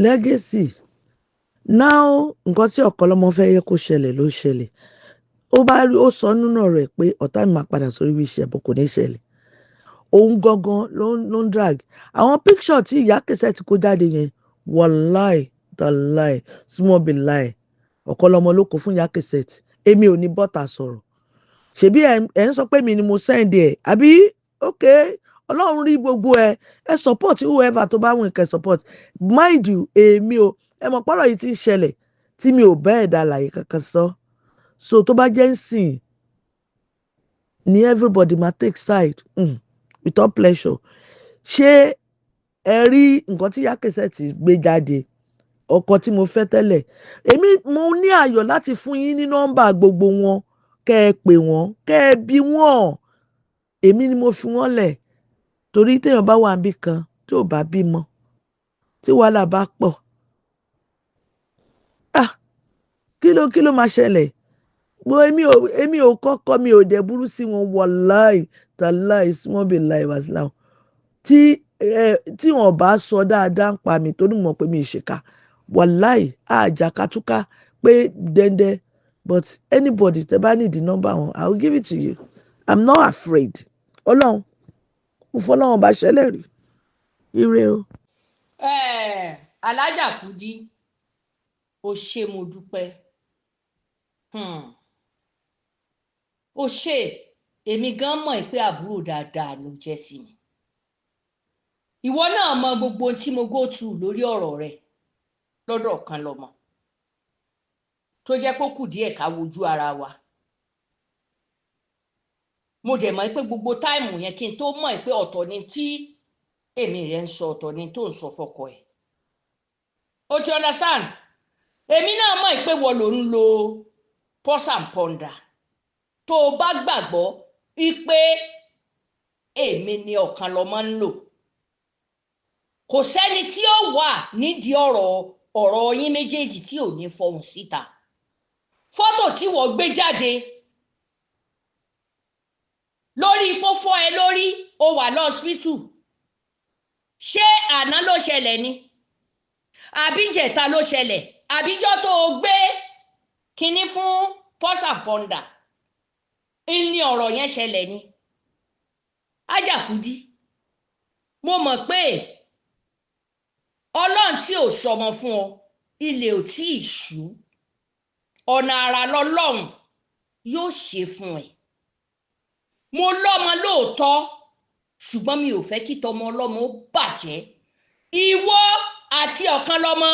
legacy now nǹkan tí Ọ̀kọ́lọ́mọ fẹ́ yẹ kó ṣẹlẹ̀ ló ṣẹlẹ̀. Ó bá rí ó sọ nínú rẹ̀ pé ọ̀tá mi máa padà sórí iṣẹ́ bó kò ní ṣẹlẹ̀. Òun gangan ló ń drag. Àwọn picture tí ìyá Cassette kó jáde yẹn wàláì tàláì small be lie. Ọ̀kọ́lọ́mọ ló kó fún ìyá Cassette. Èmi ò ní bọ́tà sọ̀rọ̀. Ṣebí ẹ ń sọ pé mi ni mo send ẹ̀ àbí okay Ọlọ́run rí gbogbo ẹ support whoever tó bá wùn kẹ́ support mind you èmi ò ẹ mọ̀ pọ́rọ̀ yìí ti ń ṣẹlẹ̀ tí mi ò bá ẹ̀dá àlàyé kankan sọ so tó bá jẹ́ ń sìn ni everybody ma take side without pleasure. Ṣé ẹ rí nǹkan tí ìyá Cassette gbé jáde ọkọ tí mo fẹ́ tẹ́lẹ̀ èmi mo ní ayọ̀ láti fún yín ní nọ́mbà gbogbo wọn kẹ́ ẹ pè wọ́n kẹ́ ẹ bí wọ́n èmi ni mo fi wọ́n lẹ̀ torí téèyàn bá wà níbì kan tí ò bá bímọ tí wàhálà bá pọ̀ kí ló máa ṣẹlẹ̀ èmi ò kọ́kọ́ mi ò dẹ̀ burú sí wọn wàláì tàláì small be lie was now tí wọn bá sọ dáadáa ń pa mi tó ní mọ̀ pé mi ìṣèkà wàláì àjàkátúká pé dẹ́ndẹ́ but anybody tẹ́ bá need the number wọn I will give it to you I'm not afraid Ọlọ́run mo fọlọ́run bá ṣẹlẹ̀ rí ire o. Alájà Kúdí ó ṣé mo dúpẹ́ ó ṣé èmi gan mọ̀ pé àbúrò dáadáa ló jẹ́ sí mi ìwọ náà mọ gbogbo tí mo go through lórí ọ̀rọ̀ rẹ lọ́dọ̀ Ọ̀kànlọ́mọ tó jẹ́ pé ó kù díẹ̀ ká wojú ara wa mo dẹ̀ mọ̀ pé gbogbo táìmù yẹn kí n tó mọ̀ pé ọ̀tọ̀ ni tí èmi rẹ̀ ń sọ ọ̀tọ̀ ni tó ń sọ fọkọ ẹ̀ o ti understand èmi náà mọ̀ pé wọ́n ló ń lo pause and ponder tó o bá gbàgbọ́ pé èmi ni Ọ̀kànlọ́mọ ń lò kò sẹ́ni tí ó wà nídìí ọ̀rọ̀ yín méjèèjì tí ò ní fọhùn síta fọ́tò tí wọ́n gbé jáde lórí ipò fọ́ ẹ lórí o wà lọ́sípítù ṣé àná ló ṣẹlẹ̀ ni àbíjẹta ló ṣẹlẹ̀ àbíjọ́ tó o gbé kinní fún pause and ponder ní ọ̀rọ̀ yẹn ṣẹlẹ̀ ni Ájà Kúdí mo mọ̀ pé Ọlọ́run tí ò sọmọ fún ọ ilé ò tí ì ṣú ọ̀nà àrà lọ́lọ́run yóò ṣe fún ẹ mo lọ́mọ lóòótọ́ ṣùgbọ́n mi ò fẹ́ kí tọmọ ọlọ́mọ ó bàjẹ́ ìwọ àti Ọ̀kànlọ́mọ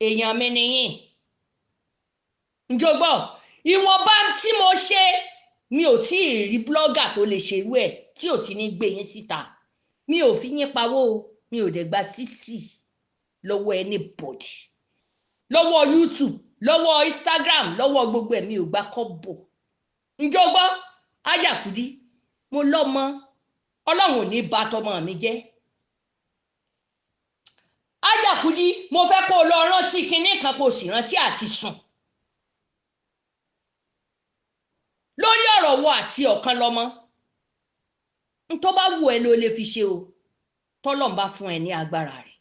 èèyàn mi nìyí njọgbọ́ ìwọ̀nba tí mo ṣe mi ò tí ì rí blọ́gà tó lè ṣerú ẹ̀ tí ò ti ní gbé yín síta mi ò fi yín pawó mi ò dẹ̀ gba sísì lọ́wọ́ anybody lọ́wọ́ YouTube lọ́wọ́ Instagram lọ́wọ́ gbogbo ẹ̀ mi ò gba kọ́bọ̀ njọgbọ́ Ájà Kúdí mo lọ́mọ Ọlọ́run ò ní bà tọmọ mi jẹ́ Ájà Kúdí mo fẹ́ kó o lọ rántí kinní kan kó o sì rántí àti sùn lórí ọ̀rọ̀ wo àti Ọ̀kànlọ́mọ n tó bá wù ẹ́ ló lè fi ṣe o tọ́lọ́run bá fún ẹ ní agbára rẹ̀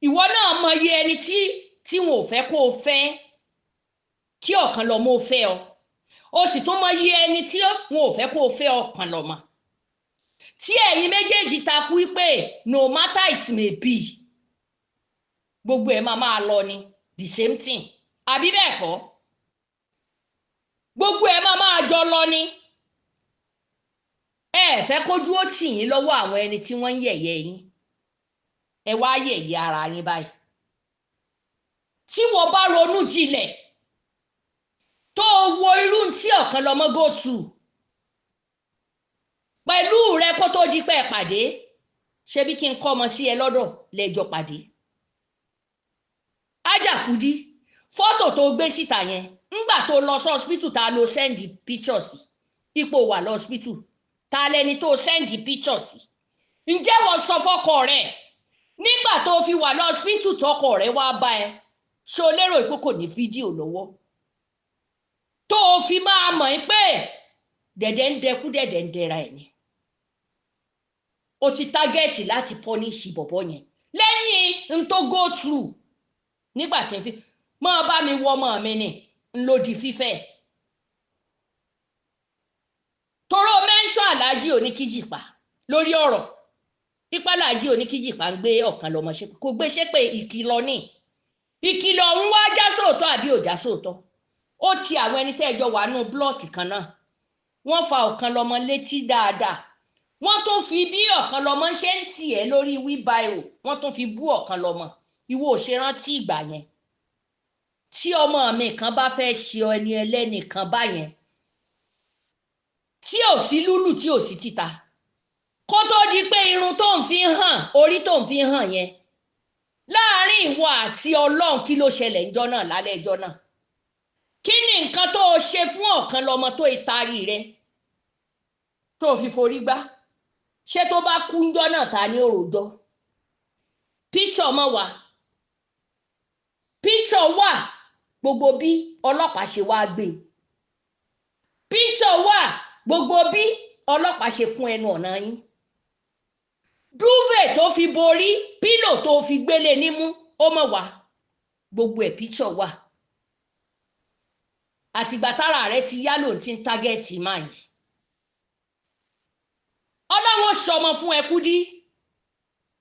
ìwọ náà mọ iye ẹni tí wọn ò fẹ́ kó o fẹ́ kí Ọ̀kànlọ́mọ ó fẹ́ ọ o sì tún mọ iye ẹni tí wọn ò fẹ́ kó o fẹ́ Ọ̀kànlọ́mọ tí ẹ̀yin méjèèjì takú pé no matter it may be gbogbo ẹ̀ máa lọ ni the same thing àbí bẹ́ẹ̀ kọ́ gbogbo ẹ̀ máa jọ lọ ni ẹ fẹ́ kójú ó tì yín lọ́wọ́ àwọn ẹni tí wọ́n ń yẹ̀yẹ́ yín ẹ wá yẹ̀yẹ́ ara yín báyìí tí wọ́n bá ronú jinlẹ̀ tó wo irú tí Ọ̀kànlọ́mọ go through pẹ̀lú rẹ kó tó di pé ẹ pàdé ṣebí kí n kọ́ ọmọ sí ẹ lọ́dọ̀ lẹ́jọ́ pàdé Ájà Kúdí fọ́tò tó gbé síta yẹn ńgbà tó lọ sí hospital ta ló send pictures ipò wà lọ hospital ta lẹni tó send pictures ǹjẹ́ wọ́n sọ fọ́kọ rẹ̀ nígbà tó fi wà lọ hospital tọkọ rẹ̀ wá bá ẹ ṣó lérò pé kò ní fídíò lọ́wọ́ tó fi máa mọ̀ pé dẹ̀dẹ̀ ń dẹkú dẹ̀dẹ̀ ń dẹra ẹ̀ ni o ti tágẹ́ẹ̀tì láti pọ́níṣì bọ̀bọ́ yẹn lẹ́yìn n tó go through nígbà tí n fi máa bá mi wọ ọmọ mi ni n ló di fífẹ́ toró mẹ́ńsọ̀ aláàjì oníkíjìpá lórí ọ̀rọ̀ pípa aláàjì oníkíjìpá ń gbé ọ̀kan lọ́mọ ṣe kò gbé ṣépè ìkìlọ̀ ní ìkìlọ̀ ń wá já sóòótọ́ àbí ò já sóòótọ́ ó ti àwọn ẹni tẹ́ ẹjọ́ wà nù blọ́ọ̀kì kan náà wọ́n fa ọ̀kan lọ́mọ létí dáadáa wọ́n tún fi bí ọ̀kan lọ́mọ ṣe ń tì ẹ́ lórí wheelbarrow wọ́n tún fi bú ọ̀kan lọ́mọ ìwọ ò ṣe rántí ìgbà yẹn tí ọmọ mi kan bá fẹ́ ṣe ẹni ẹlẹ́nìkan báyẹn tí ò sí lúlù tí ò sí títa kó tó di pé irun tó ń fi hàn orí tó ń fi hàn yẹn láàrin ìwọ àti Ọlọ́run kí ló ṣẹlẹ̀ ńjọ́ náà lálẹ́ ẹjọ́ náà kí ni nǹkan tó o ṣe fún ọ̀kan lọ́mọ tó ìtarí rẹ tó fi forí gbá ṣé tó bá kú ńjọ́ náà ta ní òròjọ́ píṣọ̀ mọ́ wa píṣọ̀ wà gbogbo bí ọlọ́pàá ṣe wá gbé píṣọ̀ wà gbogbo bí ọlọ́pàá ṣe kún ẹnu ọ̀nà yín dúvẹ̀ tó fi borí pílò tó fi gbélé nímú ó mọ̀ wá gbogbo ẹ̀ píṣọ̀ wà àtìgbà tára rẹ ti yá lòun ti ń tágẹ́ẹ̀tì máa yìí Ọlọ́run ṣọmọ fún ẹ Kúdí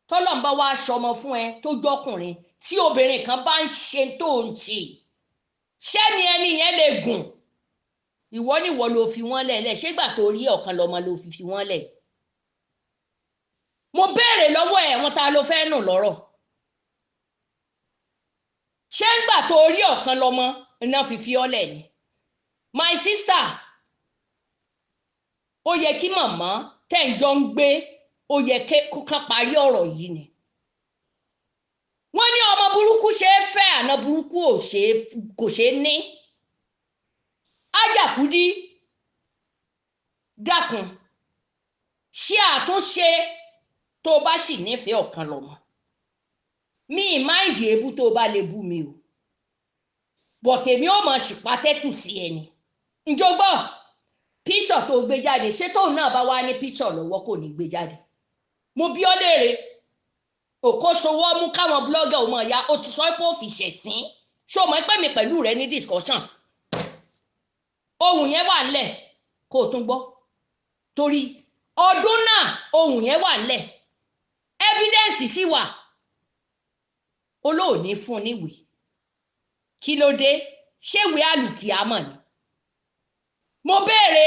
tọ́lọ́n bá wá ṣọmọ fún ẹ tó jọkùnrin tí obìnrin kan bá ń ṣe tó ń ṣe ṣẹ́ni ẹni yẹn lè gùn ìwọ níwọ ló fi wọ́n lẹ̀ ṣégbà tó rí ọ̀kan lọ́mọ ló fi wọ́n lẹ̀ mo béèrè lọ́wọ́ ẹ̀ wọ́n ta ló fẹ́ nù lọ́rọ̀ ṣé ńgbà tó rí ọ̀kan lọ́mọ iná fi ọ́ lẹ̀ ni my sister ó yẹ kí màmá tẹ́ǹjọ́ ń gbé ó yẹ ká parí ọ̀rọ̀ yìí ni wọ́n ní ọmọ burúkú ṣe é fẹ́ àná burúkú kò ṣe é ní Ájà Kúdí dákun ṣe àtúnṣe tó bá sì nífẹ̀ẹ́ ọ̀kan lọ́mọ mi ìmáìdì ebú tó bá lè bú mi o bọ̀tẹ̀mí ó mọ̀ ṣìpátẹ́tù sí ẹni ǹjọ́gbọ́ píṣọ̀ tó gbé jáde ṣé tóun náà bá wá ní píṣọ̀ lọ́wọ́ kò ní gbé jáde mo bí ọ́ léèrè òkóṣowó mú káwọn blọ́gà ò mọ̀ ya ó ti sọ pé ó fi ṣẹ̀sín ṣé o mọ̀ pé mi pẹ̀lú rẹ ní discussion ohun yẹn wà ńlẹ̀ kó o tún gbọ́ torí ọdún náà ohun yẹn wà ńlẹ̀ evidence sì wà olóòní fún níwèé kí ló dé ṣéwèé àlùkìyámọ̀ ni mo béèrè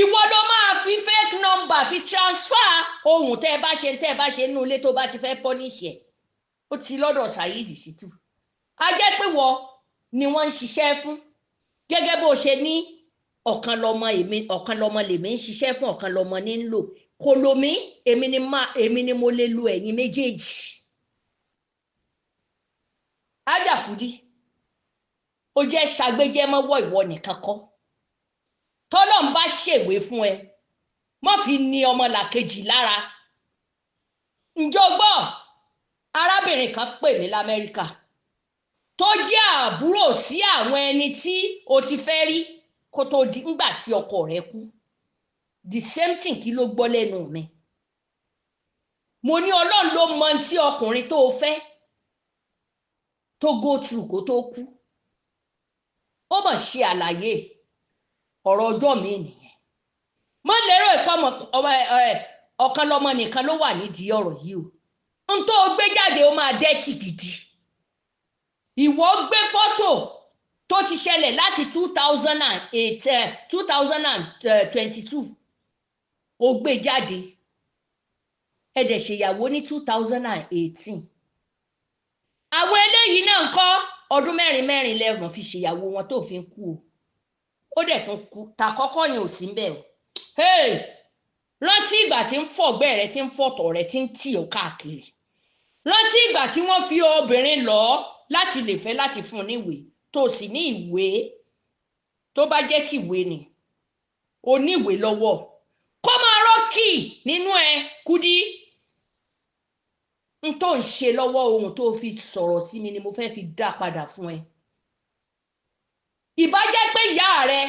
ìwọ ló máa fi fake number fi transfer ohun tẹ́ ẹ bá ṣe nínú ilé tó bá ti fẹ́ punish ẹ̀ ó ti lọ́dọ̀ Saheed Shittu a jẹ́ pé wọ ni wọ́n ń ṣiṣẹ́ fún gẹ́gẹ́ bó ṣe ní ọ̀kan lọ́mọ lèmi ń ṣiṣẹ́ fún ọ̀kan lọ́mọ ní ń lò kò lómi èmi ni mo lè lo ẹ̀yin méjèèjì Ájà Kúdí ó jẹ́ ṣàgbéjẹ́mọ́wọ́ ìwọ nìkan kọ́ tọ́lọ́n bá ṣèwé fún ẹ má fi ní ọmọlàkejì lára ǹjọ́ gbọ́ arábìnrin kan pè mí l'Amẹ́ríkà tó jẹ́ àbúrò sí àwọn ẹni tí o ti fẹ́ rí kó tó di ńgbà tí ọkọ rẹ kú the same thing kí ló gbọ́ lẹ́nu mi mo ní Ọlọ́run ló mọ tí ọkùnrin tó fẹ́ tó go through kó tó kú ó mọ̀ ṣe àlàyé ọ̀rọ̀ ọjọ́ mi nìyẹn mo lérò ìpamọ́ ọ̀kan lọ́mọ nìkan ló wà nídìí ọ̀rọ̀ yìí o n tó gbé jáde ó máa dẹ́tì gidi ìwọ gbé fọ́tò tó ti ṣẹlẹ̀ láti 2022 ó gbé jáde ẹ dẹ̀ ṣèyàwó ní 2018 àwọn eléyìí náà ń kọ́ ọdún mẹ́rin lẹ́rùn fi ṣèyàwó wọn tó fi ń kú o ó dẹ̀ tún kú tàkọ́kọ́ yẹn ò sí ń bẹ̀ o rántí ìgbà tí ń fọ̀gbẹ́ rẹ tí ń fọ̀tọ̀ rẹ tí ń tì ó káàkiri rántí ìgbà tí wọ́n fi obìnrin lọ láti lè fẹ́ láti fún un níwèé tó sì ní ìwé tó bá jẹ́ tìwé ni o ní ìwé lọ́wọ́ kó máa rọ́ọ̀kì nínú ẹ Kúdí n tó ń ṣe lọ́wọ́ ohun tó fi sọ̀rọ̀ sí mi ni mo fẹ́ fi dá padà fún ẹ ìbá jẹ́ pé ìyá rẹ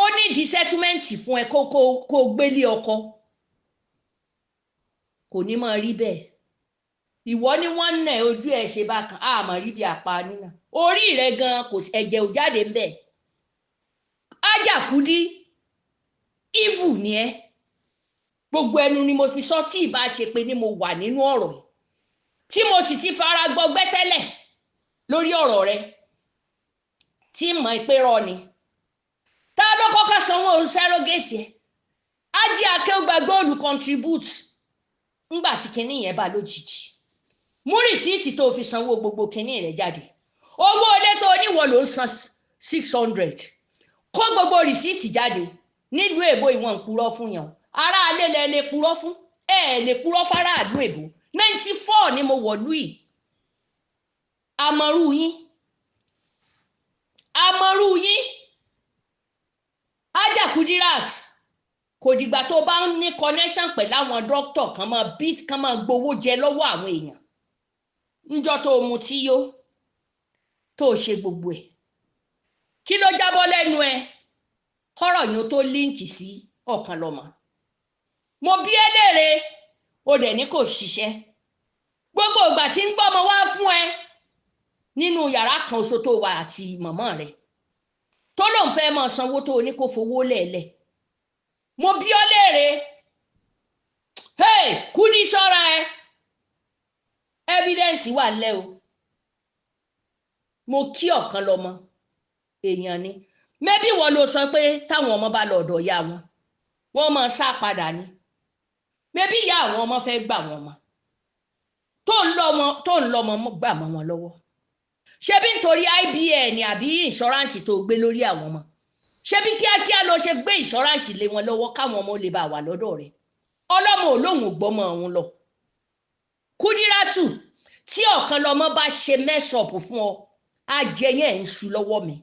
ó nídìí sẹ́túmẹ́ǹtì fún ẹ kó gbélé ọkọ kò ní máa rí bẹ́ẹ̀ ìwọ ni wọ́n nà ojú ẹ̀ ṣe bákan àmọ́ rí bí apá nínà orí rẹ̀ gan kò ẹ̀jẹ̀ ò jáde ń bẹ̀. Ajakudi evil ni ẹ́ gbogbo ẹnu ni mo fi sọ tí ìbá ṣe pé ni mo wà nínú ọ̀rọ̀ yìí tí mo sì ti fara gbọgbẹ́ tẹ́lẹ̀ lórí ọ̀rọ̀ rẹ̀ tí mọ̀ pé rọ ni. Ta ló kọ́kọ́ sanwó sẹ́rógéètì ẹ̀? Ají Akéúgbà Góòlù contribute ńgbà tí kinní yẹn bá lójijì. Mú rìsíìtì tó fi sanwó gbogbo kinní rẹ̀ jáde. Owó ilé tó níwọ̀ ló ń san 600. Kó gbogbo rìsíìtì jáde. Nílùú èbó ìwọ̀n ń purọ́ fún yàn. Ará alé lẹ lè purọ́ fún. Lè purọ́ fárá àdúgbò èbó. 94 ni mo wọ̀lú yìí. Àmọ̀rú yín. Àmọ̀rú yín. Ajakudirat kò dìgbà tó bá ń ní connection pẹ̀lú àwọn dókítà kan máa beat kan máa gbowó jẹ lọ́wọ́ àwọn èèyàn níjọ́ tó mu tí yó tó ṣe gbogbo ẹ̀ kí ló jábọ́ lẹ́nu ẹ kọ́rọ̀ yẹn tó líǹkì sí Ọ̀kànlọ́mọ. Mo bi ẹ́ léèrè o dẹ̀ ní kò ṣiṣẹ́ gbogbo ìgbà tí ń gbọ́mọ wá fún ẹ nínú yàrá kan oṣù tó wà àti màmá rẹ̀ tó lóun fẹ́ máa sanwó tó ní kó fowó lẹ̀lẹ̀. Mo bi ọ́ léèrè Kudi ṣọ́ra ẹ evidence wà lẹ́ o. Mo kí Ọ̀kànlọ́mọ èèyàn ni mẹ́bí wọ́n ló sọ pé táwọn ọmọ bá lọ ọ̀dọ̀ ìyá wọn wọ́n máa sá padà ni mẹ́bí ìyá àwọn ọmọ fẹ́ gbà wọ́n mọ́ tó ń lọ́mọ gbà mọ́ wọn lọ́wọ́. Ṣebí nítorí IBN àbí ìṣọ́ránsì tó gbé lórí àwọn ọmọ ṣebí kíákíá ló ṣe gbé ìṣọ́ránsì lé wọn lọ́wọ́ káwọn ọmọ lè bá wà lọ́dọ̀ rẹ̀. Ọlọ́mọ olóhùn gbọ́mọ ọ̀hún lọ. Kúdírátù tí Ọ̀kànlọ́mọ bá ṣe mẹ́sọ̀pù fún ọ ajẹyẹ ń ṣu lọ́wọ́ mi.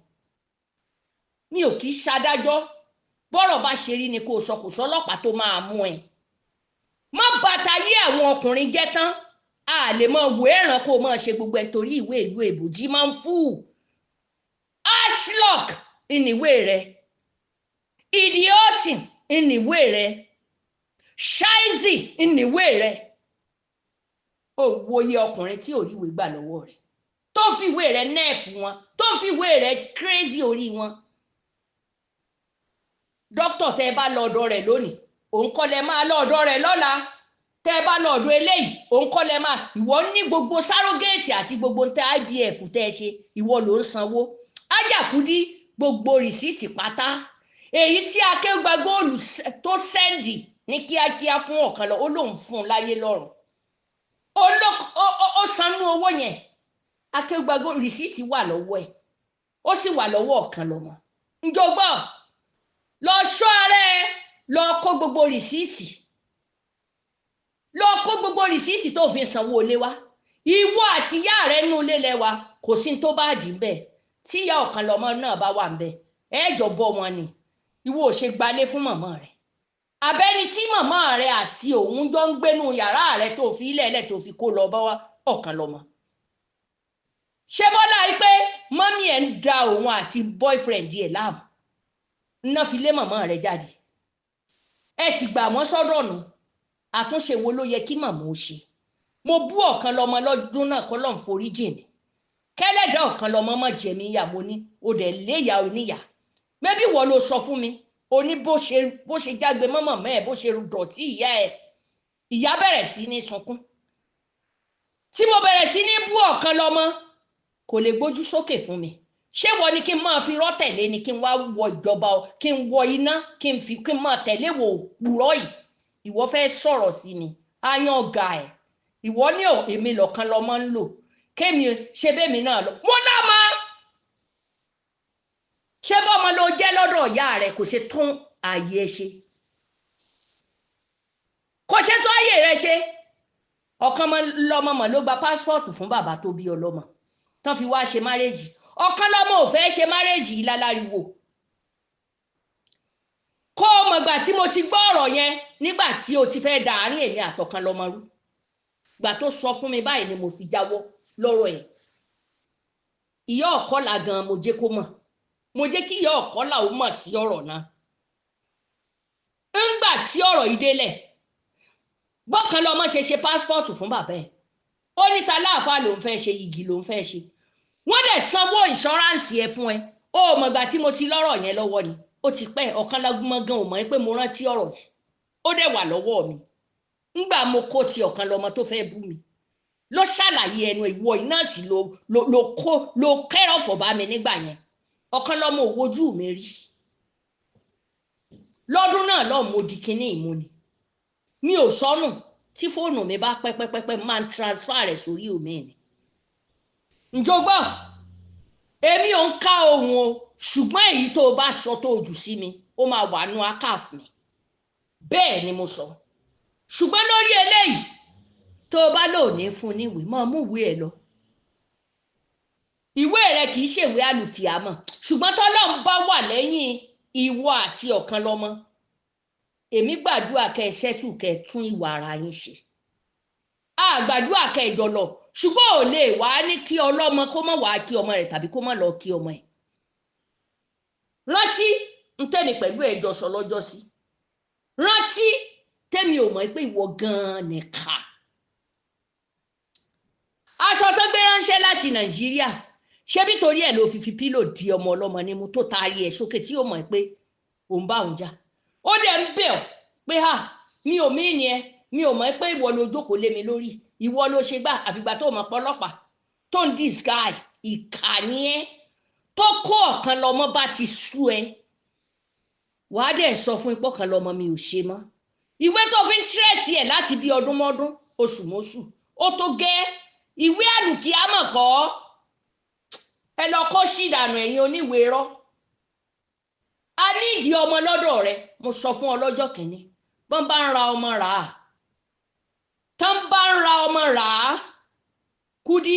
Mi ò kì í ṣadájọ́ bọ́rọ̀ bá ṣe rí ni kò sọ kò sọ́lọ́pàá tó máa mú ẹ. Má bàtà yé àwọn ọkùnrin jẹ́ tán a lè mọ wò ẹ̀ràn kó mọ ṣe gbogbo ẹ̀ torí ìwé ìlú èbòjì máa ń fú. Ashlock ìníwé rẹ idiotin ìníwé rẹ shaizi ìníwé rẹ. Ó wòye ọkùnrin tí ò rí ìwé gbà lọ́wọ́ rẹ̀ tó ń fi ìwé rẹ̀ nẹ́ẹ̀fù wọn tó ń fi ìwé rẹ̀ crazy orí wọn. Dókítà tẹ́ ẹ bá lọ ọ̀dọ̀ rẹ̀ lónìí òun kọ́ lẹ máa lọ ọ̀dọ̀ rẹ̀ lọ́la tẹ́ ẹ bá lọ ọ̀dọ̀ eléyìí òun kọ́ lẹ máa ìwọ ní gbogbo sárògéètì àti gbogbo tẹ IVF tẹ́ ẹ ṣe ìwọ ló ń sanwó. Ajakudi gbogbo rìsíìtì pátá èyí tí Akéúgbà Góòlù tó sẹ́ndì ní kíákíá fún Ọ̀kànlọ́mọ ó lóun fún un láyé lọ́rùn ó sanú owó yẹn. Akéúgbà Góòlù rìsíìtì wà lọ́wọ́ ẹ̀ ó sì wà lọ́wọ́ Ọ̀kànlọ́mọ. Njọgbọ́ lọ ṣọ́ ara ẹ lọ kó gbogbo rìsíìtì tó fi sanwó ilé wa ìwọ àti ìyá rẹ nínú ilé lẹ́wà kò sí tó bá dì ń bẹ̀ tí ìyá Ọ̀kànlọ́mọ náà bá wà ń bẹ̀ ẹ jọ bọ́ wọn ni ìwọ ò ṣe gbalé fún màmá rẹ abẹ́ni tí màmá rẹ àti òun jọ ń gbénú yàrá rẹ tó fi ilẹ̀ tó fi kó lọ bá Ọ̀kànlọ́mọ. Ṣé bọ́lá yìí pé mọ́mí ẹ̀ ń da òun àti boyfriend ẹ̀ láàmú ná fi lé màmá rẹ̀ jáde ẹ sì gbà wọ́n sọ́dọ̀ nù àtúnṣe wo ló yẹ kí màmá ó ṣe. Mo bú Ọ̀kànlọ́mọ lọ́dún náà kọ́ lọ́n forí jìn mí kẹ́lẹ́dà Ọ̀kànlọ́mọ mọ̀ jẹ̀mí ìyá mo ní o dẹ̀ léyà oníyà mẹ́bí wọ́n ló sọ fún mi o ní bó ṣe jágbe mọ́mọ́ mẹ́ ẹ̀ bó ṣe dọ̀tí ìyá ẹ̀ ìyá bẹ̀rẹ̀ sí ní sunkún tí mo bẹ̀rẹ̀ sí ní bú Ọ̀kànlọ́mọ kò lè gbójú sókè fún mi. Ṣé wọ́n ní kí n máa fi rọ́tẹ̀lé ni kí n wá wọ ìjọba kí n wọ iná kí n máa tẹ̀lé wò òpùrọ́ yìí ìwọ fẹ́ sọ̀rọ̀ sí mi ayan ọ̀gá ẹ̀ ìwọ ní èmi l'Ọ̀kànlọ́mọ ń lò kémi ṣe bẹ́mi náà lọ. Mo lọ́mọ ṣé bọ́mọ ló jẹ́ lọ́dọ̀ ìyá rẹ̀ kò ṣe tún ààyè ẹ ṣe kò ṣe tún ààyè rẹ ṣe. Ọ̀kànlọ́mọ mọ̀ ló gba pásítọ̀tù fún bàbá tó bí ọlọ́mọ tán fi wá ṣe márèjì. Ọ̀kànlọ́mọ ò fẹ́ ṣe márèjì yìí láláriwo. Kó o mọ̀gbà tí mo ti gbọ́ ọ̀rọ̀ yẹn nígbà tí o ti fẹ́ da àárín èmi àtọ̀kànlọ́mọ rú. Gbà tó sọ fún mi báyìí ni mo fi jáwọ́ lọ́rọ̀ ẹ̀. Ìyá Ọ̀kọ́là gan mo jẹ́ kó mọ̀. Mo jẹ́ kí ìyá Ọ̀kọ́là ó mọ̀ sí ọ̀rọ̀ náà. Ńgbà tí ọ̀rọ̀ yìí délẹ̀, bọ́kànlọ́mọ ṣe pásítọ̀tù fún bàbá ẹ̀. ó ní ta láàfáà ló ń fẹ́ ṣe igi ló ń fẹ́ ṣe wọ́n dẹ̀ sanwó ìṣọ́ráǹsì ẹ fún ẹ ó mọ̀gbà tí mo ti lọ́rọ̀ yẹn lọ́wọ́ ni ó ti pẹ́ ọ̀kan lágúnmọ́ gan ò mọ̀ pé mo rántí ọ̀rọ̀ yìí ó dẹ̀ wà lọ́wọ́ mi ńgbà mo kó ti ọ̀kan lọ́mọ tó fẹ́ bú mi ló ṣàlàyé ẹnu ìwọ iná sí ló kẹ́rọ̀fọ̀ bá mi nígbà yẹn ọ̀kan lọ́mọ òwojú mi rí lọ́dún náà lọ́ọ̀ mo di kinní ìmúni mi ò sọnù tí fóònù mi bá pẹ́pẹ́pẹ́pẹ́ máa ń transfer rẹ̀ sórí omi ni ǹjọ́gbọ́ èmi ò ń ká ohun o ṣùgbọ́n èyí tó o bá sọ tó o jù sí mi ó máa wà nú akáàfù mi bẹ́ẹ̀ ni mo sọ ṣùgbọ́n lórí eléyìí tó o bá lò ní fún níwèé máa mú ìwé ẹ lọ ìwé rẹ kì í ṣèwé àlùkìyámọ̀ ṣùgbọ́n tọ́lọ́run bá wà lẹ́yìn ìwọ àti ọ̀kan lọ́mọ èmi gbàdúrà kẹ́ ẹ ṣẹ́tù kẹ́ ẹ tún ìwà ara yín ṣe àgbàdúrà kẹ́ ẹ jọ lọ ṣùgbọ́n ò lè wá ní kí ọlọ́mọ kó má wàá kí ọmọ rẹ̀ tàbí kó má lọ kí ọmọ ẹ̀ rántí ń tẹ́mi pẹ̀lú ẹ̀jọ̀ sọ lọ́jọ́ sí rántí tẹ́mi ò mọ̀ pé ìwọ gan-an nìka aṣọ tó gbé ránṣẹ́ láti Nàìjíríà ṣé bí torí ẹ̀ ló fi pílò di ọmọ ọlọ́mọ nímú tó taari ẹ̀ sókè tí ó mọ̀ pé òun bá òun jà ó dẹ̀ ń bẹ̀ ọ́ pé mi ò mí ni ẹ mi ò mọ̀ pé ìwọ ló jókòó lé mi lórí ìwọ ló ṣe gbà àfìgbà tó mọ̀ pọ́lọ́pàá tó ń disguise ìkànnì ẹ tó kó ọ̀kan lọ́mọ bá ti sú ẹ wàá dẹ̀ sọ fún ipò kan lọ́mọ mi ò ṣe mọ́ ìwé tó fi ń tírẹ̀tì ẹ̀ láti bí ọdún mọ́dún oṣù mọ́ṣù ó tó gẹ́ ìwé àlùkìyámọ̀ kọ́ ẹ lọ kó sí ìdànù ẹ̀yin oníwèé rọ́ a ní ìdí ọmọ lọ́dọ̀ rẹ mo sọ fún ọ lọ́jọ́ kìíní bọ́n bá ń ra ọmọ rà á tán bá ń ra ọmọ rà á Kúdí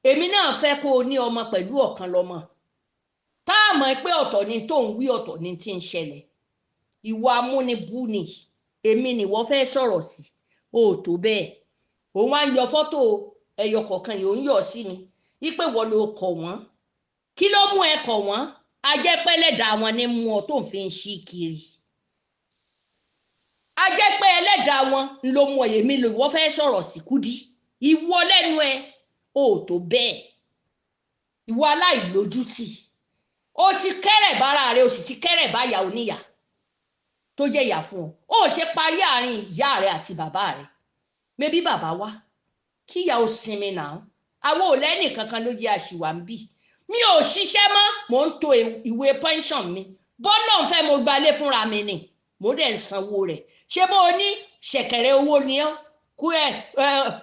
èmi náà fẹ́ kó o ní ọmọ pẹ̀lú ọ̀kan lọ́mọ tá a mọ̀ pé ọ̀tọ̀ ni tó ń wí ọ̀tọ̀ ni tí ń ṣẹlẹ̀ ìwọ amúnibú ni èmi nìwọ fẹ́ sọ̀rọ̀ sí o tó bẹ́ẹ̀ òun á yọ fọ́tò ẹyọ kọ̀ọ̀kan yìí ó ń yọ̀ sí mi wípé wọ́n ló kọ̀ wọ́n kí ló mú ẹ kọ̀ wọ́n ajẹ́pẹ́lẹ́dà wọn ní mú ọ tó ń fi ń ṣí kiri ajẹ́pẹ́ ẹlẹ́dà wọn ló mú èmi lò wọ́n fẹ́ sọ̀rọ̀ sí Kúdí ìwọ lẹ́nu ẹ ò tó bẹ́ẹ̀ ìwọ aláìlójútì o ti kẹ́rẹ̀ bára rẹ o sì ti kẹ́rẹ̀ báyà oníyà tó jẹ́ ìyà fún ọ ò ṣe parí àárín ìyá rẹ àti bàbá rẹ mẹbí bàbá wá kíyà ó sinmi náà àwọn ò lẹ́nì kankan ló jẹ́ àṣìwà ń bì mi ò ṣiṣẹ́ mọ́ mò ń to ìwé pension mi bọ́lọ̀ ń fẹ́ mo gbalé fúnra mi ni mo dẹ̀ ń sanwó rẹ̀ ṣé bó o ní ṣẹ̀kẹ̀rẹ̀ owó ni ọ́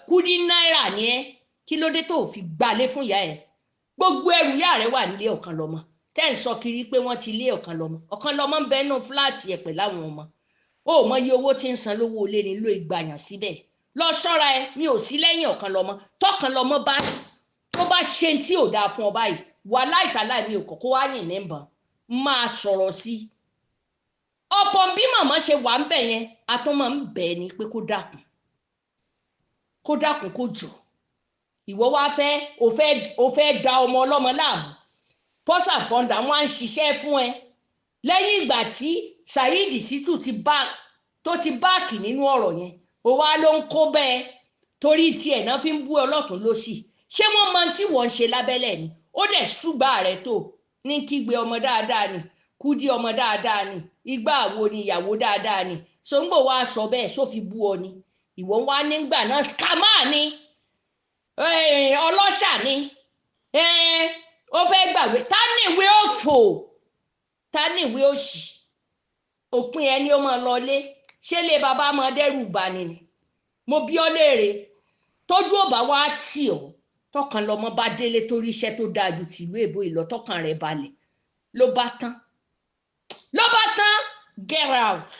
Kúdí náírà ni ẹ́ kí ló dé tó o fi gbalé fún ìyá ẹ̀ gbogbo ẹrù ìyá rẹ̀ wà nílé ọ̀kan lọ́mọ tẹ́ ń sọ kiri pé wọ́n ti lé ọ̀kan lọ́mọ ń bẹ́ẹ̀ náà fúláàtì ẹ̀ pẹ̀lú àwọn ọmọ ó mọ iye owó tí ń san lówó ilé ni ló ìgbàyàn síbẹ̀ lọ ṣọ́ra ẹ mi ò sí lẹ́yìn ọ̀kan lọ́mọ tọ́kan lọ́mọ bá tó bá ṣe tí ò dáa fún ọ báyìí wà láìtàláì mi ò kọ́kọ́ wá yìn mẹ́mbọ̀n máa sọ̀rọ̀ sí i ọ̀pọ̀ bí màmá ṣe wà ń bẹ̀ yẹn a tún máa ń bẹ̀ ni pé kó dákun kó jọ ìwọ wá ò fẹ́ da ọmọ ọlọ́mọ láàmú pọ́sà fọ́ndà wọn á ń ṣiṣẹ́ fún ẹ lẹ́yìn ìgbà tí Saheed Shittu tó ti báàkì nínú ọ̀rọ̀ yẹn ó wá ló ń kó bẹ́ẹ̀ torí tiẹ̀ náà fi ń bú ọlọ́tún lósì ṣé wọ́n mọ tí wọ́n ń ṣe lábẹ́lẹ̀ ni ó dẹ̀ ṣùgbà rẹ̀ tó ní kígbe ọmọ dáadáa ni Kúdí ọmọ dáadáa ni igbá àwo ni ìyàwó dáadáa ni ṣòǹgbò wa sọ bẹ́ẹ̀ sófi bú ọ ni ìwọ wá nígbà náà scammer ni ọlọ́ṣà ni ó fẹ́ gbàgbé ta ní ìwé òfò ta ní ìwé òṣì òpin ẹni ó máa lọlé ṣé lè bàbá máa dẹ́rù bani ni mo bí ọ léèrè tójú ò bá wá tì ọ́ tọkàn lọmọ bá délé torí iṣẹ́ tó dáa ju tìlú èbó ìlọ tọkàn rẹ̀ balẹ̀ ló bá tán get out.